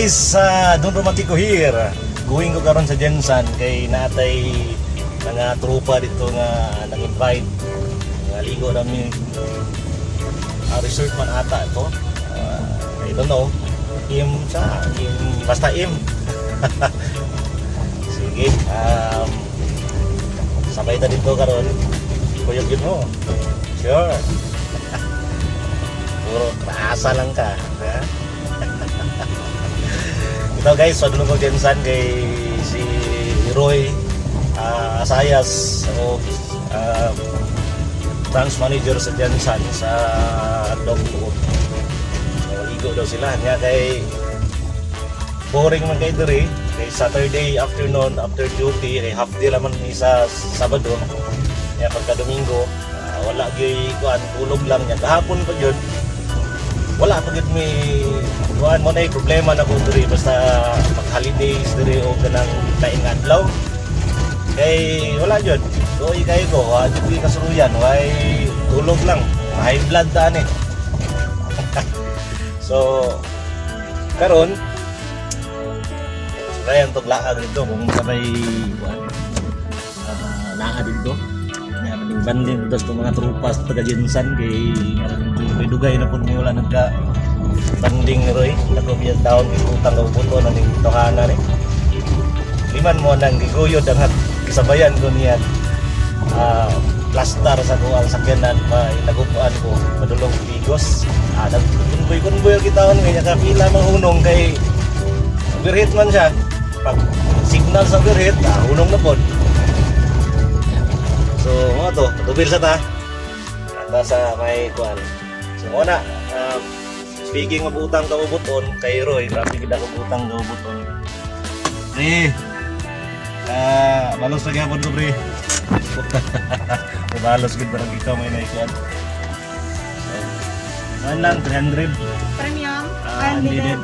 guys, Don Romantico here. Going ko karon sa Jensan kay natay mga tropa dito nga nag-invite. Nga ligo namin resort man ata ito. I don't know. Basta im. Sige, sabay ta dito karon. Kuyog yun mo. Sure. Puro krasa lang ka. Ha? Ito guys, so doon ko Jensan kay si Roy Asayas o branch manager sa Jensan sa Dogwood. So ligo daw sila niya kay boring man kay diri kay Saturday afternoon after duty kay half day naman ni sa Sabado. Kaya pagka Domingo wala gyud kuan tulog lang niya kahapon pa gyud. Wala pa gid may kuan mo na problema na ko diri basta mag-holidays diri o kanang laing adlaw. Kay wala jud. Doy kay ko, di kasuruyan, way tulog lang. High blood daan eh. So karon kaya ang tuglaag dito kung sabay kuan naa dito. Banding dito sa mga tropa sa taga Jensan kay may dugay na po wala nagka banding ni Roy nagobiyang taon kay utang daw buto na ning tohana ni liman mo nang giguyod ang kasabayan ko niya plaster sa ko ang sakyanan pa nagupuan ko madulong bigos nagkunboy kita on kaya kapila mahunong kay overheat man siya pag signal sa overheat hunong na pod. So mga to, tubil sa ta. Ata sa may kuan. So muna, speaking of utang kaubuton kay Roy, grabe gid ako utang kaubuton. Pre. Balos lagi hapon ko, pre. Balos gid barang ikaw may naikuan. So, man lang 300 Premium, unlimited.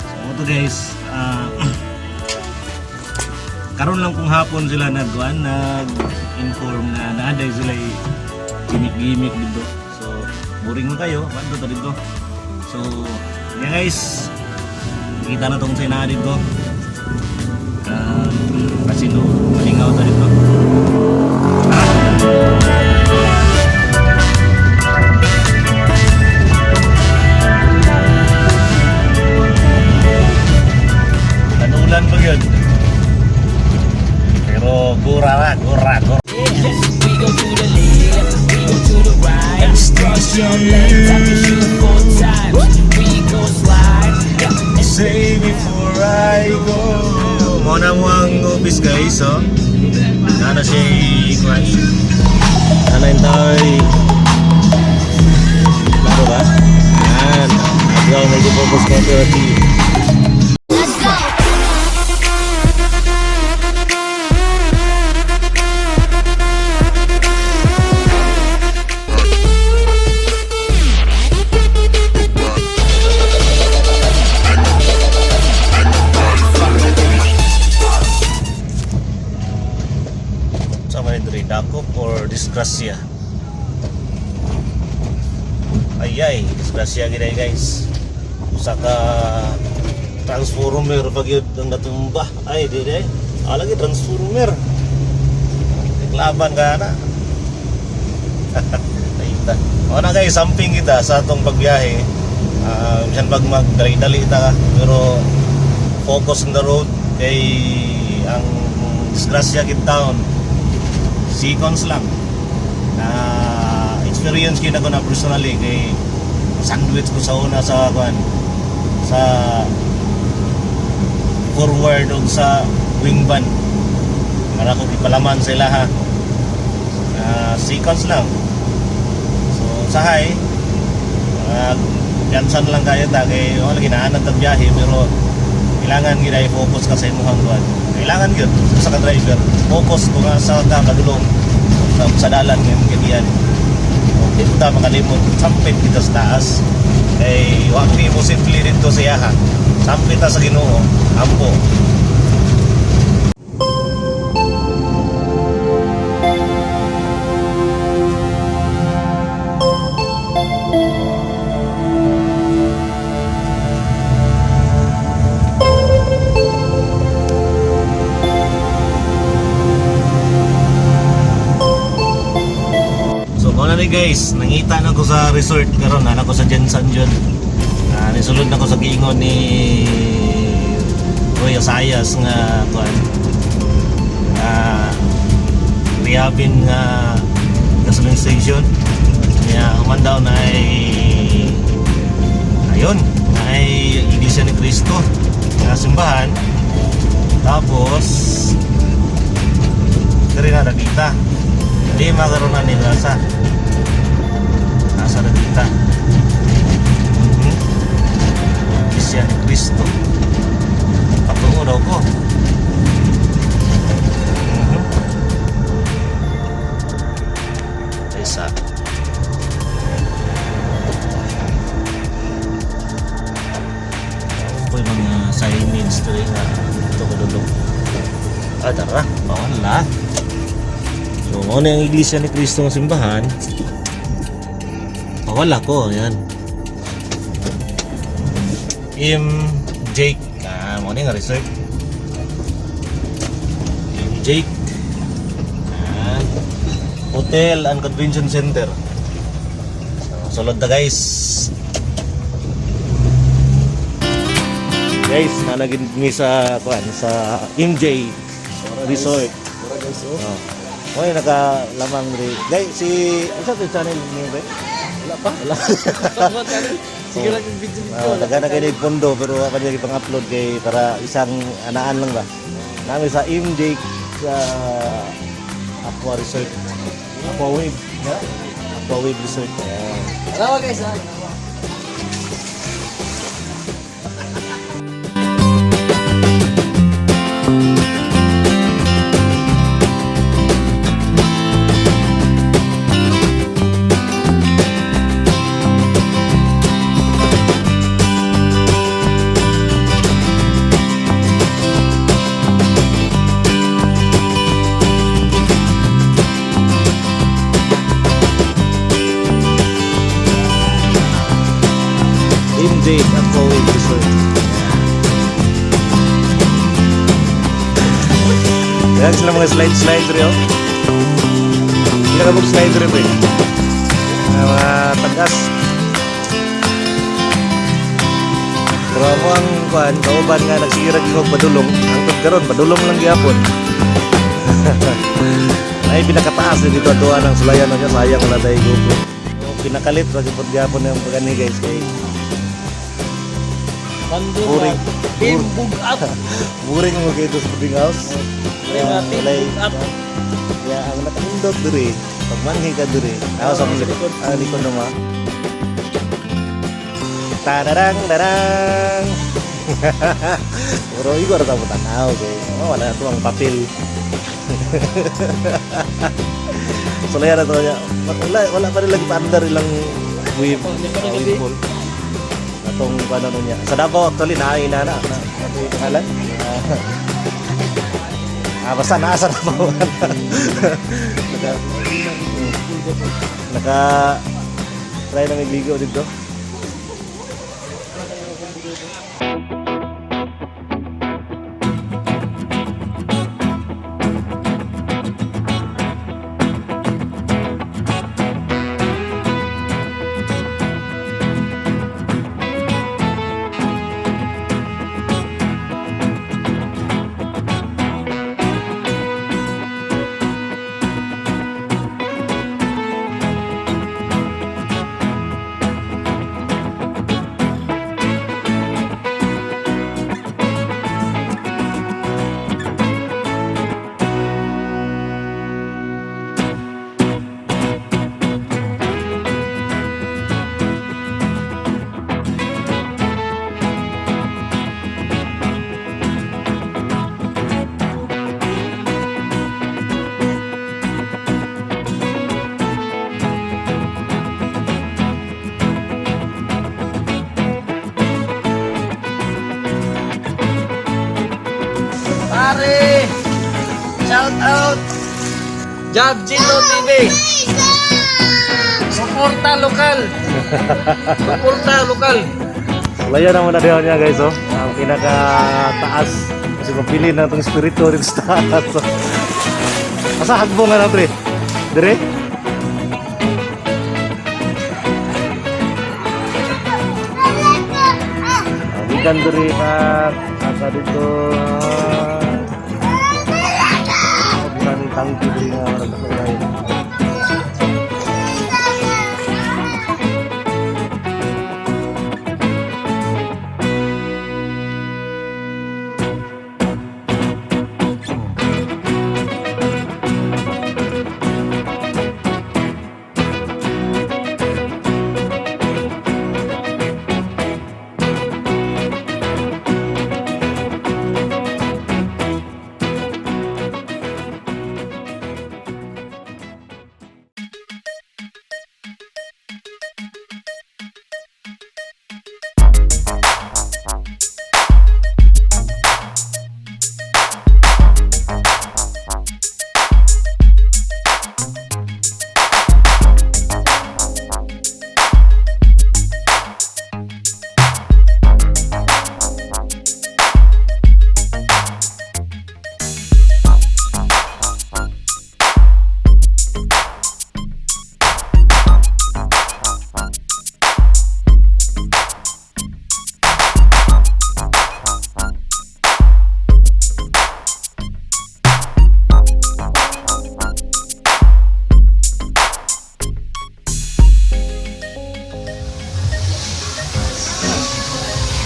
So ito guys, karon lang kung hapon sila nag-inform na naaday sila gimmick dito. So, boring mo kayo, paano to dito? So, yeah guys, kita na tong sina dito. Casino, malingaw ta dito. Tanulan ba yun? Gura. We go to the left, we go to the right. Cross your legs, I can shoot 4 times. We go slide. Say before I go. Muna mo ang office guys, oh. Nana siya i-crash. Nana yung tayo klaro ba? Yan. Agaw na i-focus ko ito. Let's go! Dakop or disgrasya? Ayay, disgrasya gid guys. Usa ka transformer pag yun ang natumba. Ay, di. Lagi transformer. Laban ka na. Ayta. O na guys, samping kita sa atong pagbiyahe. Minsan pag magdali-dali ta pero focus on the road kay ang disgrasya gid taon. Seconds lang na experience ko na ko na personally kay sandwich ko sa una sa forward o sa wing van para ko ipalaman sila ha. Seconds lang so sahay Jansan lang kayo ta kay wala ginaanan tag biyahe pero kailangan gid ay focus ka sa imong buwan. Kailangan gyud sa ka driver focus ko nga sa kadulong sa dalan ng ganyan. Di ta makalimot sampit kita sa taas kay wa mi mo simple dito sa yaha. Sampit ta sa Ginoo ampo. Mali guys, nangita na ko sa resort karon, anak ko sa Jensen John. Nisulod na ko sa giingon ni Roy Asayas nga kuan. Rehabin nga gasoline station. Kaya humandaw na ay ayun, na ay Iglesia ni Cristo na simbahan. Tapos dari na nakita. Di makaroon na nila sa nasa nakita. Iglesia ni Cristo. Patungo daw ko. Isa. Ito yung mga signage to rin na ito kadulog. Tara, wala. So, ano yung Iglesia ni Cristo ng simbahan? Wala ko, yan. Jake. Ano yung resort? Jake. Hotel and Convention Center. So, sulod na guys. Guys, nalagin kami sa MJ Resort. Oy, nakalamang rin. Guys, ano sa channel niyo ba? Wala pa. Sige lang yung video nito. Nagana kayo ng pondo pero ako nila ipang-upload kay para isang anaan lang ba. Namin sa MJ sa Aqua Resort. Aqua Wave. Aqua Wave Resort. Alawa guys ha. MJ Aqua Wave Resort. Yan sila mga slide rin. Hindi na mag-slide rin eh. Mga tagas. Pero mo ang kuhan, kauban nga nagsirag yung padulong. Ang pagkaroon, padulong lang gyapon. Ay pinakataas din dito aduan ng sulayan niya, sayang wala tayo gupo. Pinakalit lagi pod gyapon yung pagani guys kay buring. Buring mo kayo sa pudding house. Ya, ang nakahindot diri. Pagmanhi ka diri. Ako sa mga likod. Ang likod naman. Tararang, darang. Puro igor ta mo tanaw kay. Wala to ang papel. Sulayan na to niya. Wala pa rin lagi pa-under ilang wave pool. Atong paano niya. Sa Davao actually naina na. Ano yung pangalan? Basta nasa Davao. Naka try na may ligo dito. Pare! Shout out! Job Gino TV! Suporta lokal! Suporta lokal! Sulayan naman na niya guys, oh. Ang pinaka-taas. Kasi mapili na itong spirito dito sa taas. Oh. Asa hagbong nga na, pre? Dire? ikan diri Pak. Kakak dito. Bukan tangki diri nga orang lain.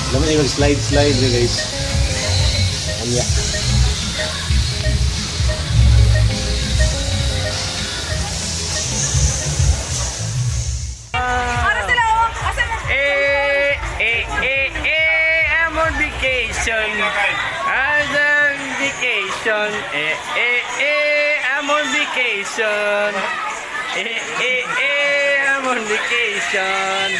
Naman yung slide rin guys. Anya. I'm on vacation. I'm on vacation. I'm on vacation. I'm on vacation.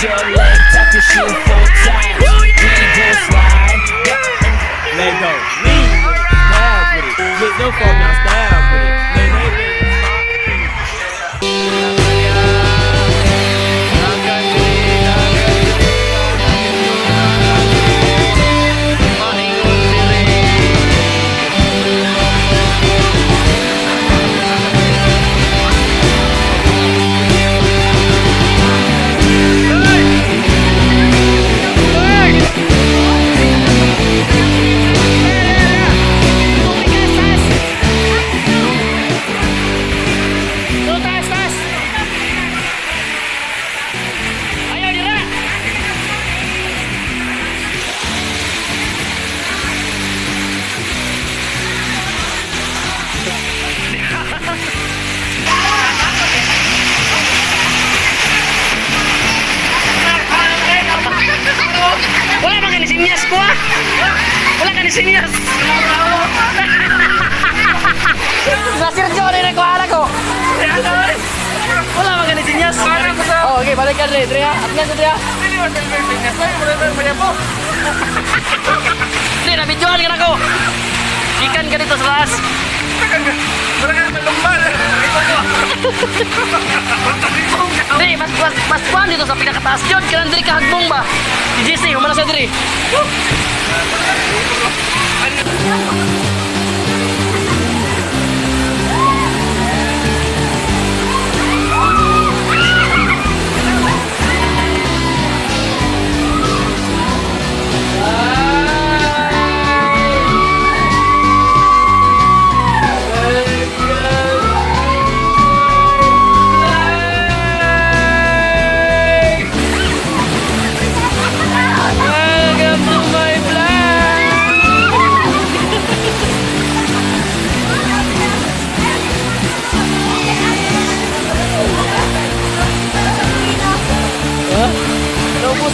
Your leg, tap your shoe 4 times. We go slide. Let go. Lean. Stab with it. Look, no phone now. Stab with it. Wala bang kanisinyas ko ah? Wala kanisinyas. Nasir ko rin ako ala ko. Wala bang kanisinyas. Oh, okay, balik ka rin, Drea. At nga sa Drea. Hindi, nabidyohan ka na ko. Ikan ka dito sa laas. Hindi, mas kuhan dito sa pinakataas yun. Kailan diri kahagbong ba? Si JC, humana sa diri.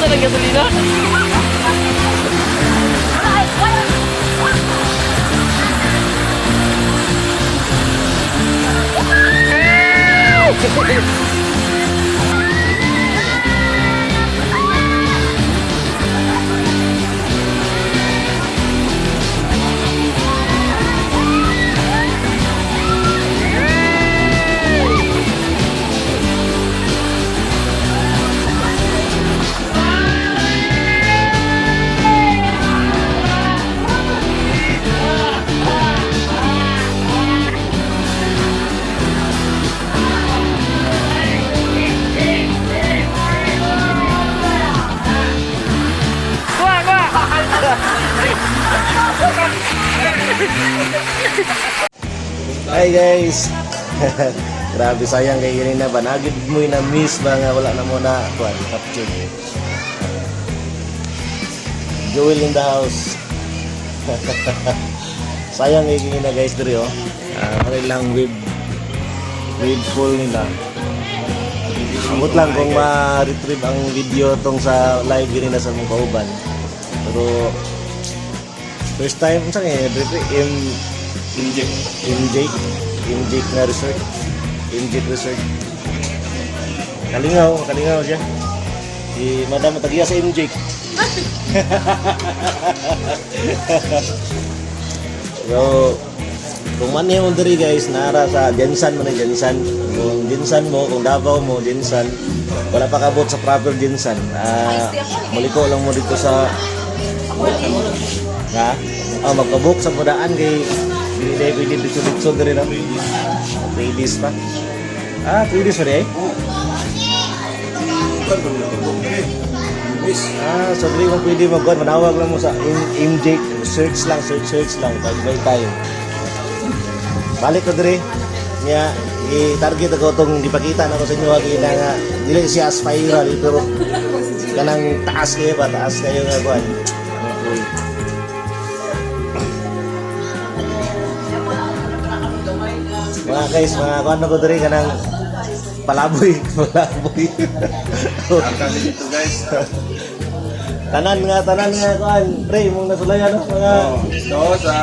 Asa ng gasolina? Hi guys! Grabe sayang kay gini na ba? Nagid mo na miss ba nga wala na mo na kuan capture. Joel in the house. Sayang kay gini na guys diri oh. Okay lang with full nila. Samot lang kung ma-retrieve ang video tong sa live gini na sa mong kauban. Pero first time sa inject na resort. Inject resort. Kalingaw siya. Si Madam tagiya sa inject. So, kung man yung diri guys, nara sa Jensan man Jensan. Kung Jensan mo, kung Davao mo, Jensan, wala pa kabot sa proper Jensan. Maliko lang mo dito sa magpabook sa pudaan kay pwede dito diri na. 3 days pa. 3 days pa rin so dili mo pwede manawag lang mo sa MJ, search lang pag may time. Balik ko diri niya i-target ako itong ipakita na ko sa inyo na nga dili siya spiral pero kanang taas kayo nga kuhan. Mga guys, mga kuhan ko diri kanang palaboy. Dito guys. Tanan nga kuhan. Pre, mong nasulayan no mga Ito sa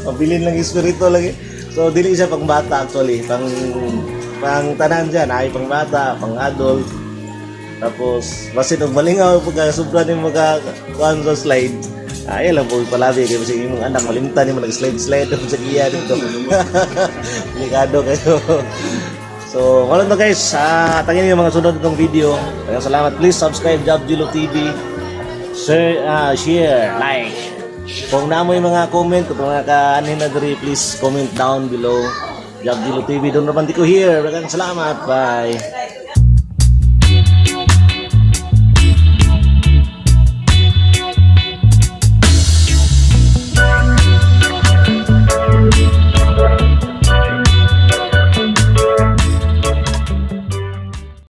pabilin lang espiritu lagi. So dili siya pang bata actually, pang tanan diyan, ay pang bata, pang adult. Tapos basin og malingaw pagka sobra ni mga kuhan sa slide. Ay lang po palabi kay kasi imong anak malimtan ni mo nag-slide sa giya dito. Delikado kayo. So, wala to guys. Tangin niyo mga sunod nitong video. Kaya salamat. Please subscribe Job Jilo TV. Share, like. Kung na mo yung mga comment, kung mga kaanin na diri, please comment down below. Job Jilo TV. Don Romantico here. Maraming salamat. Bye.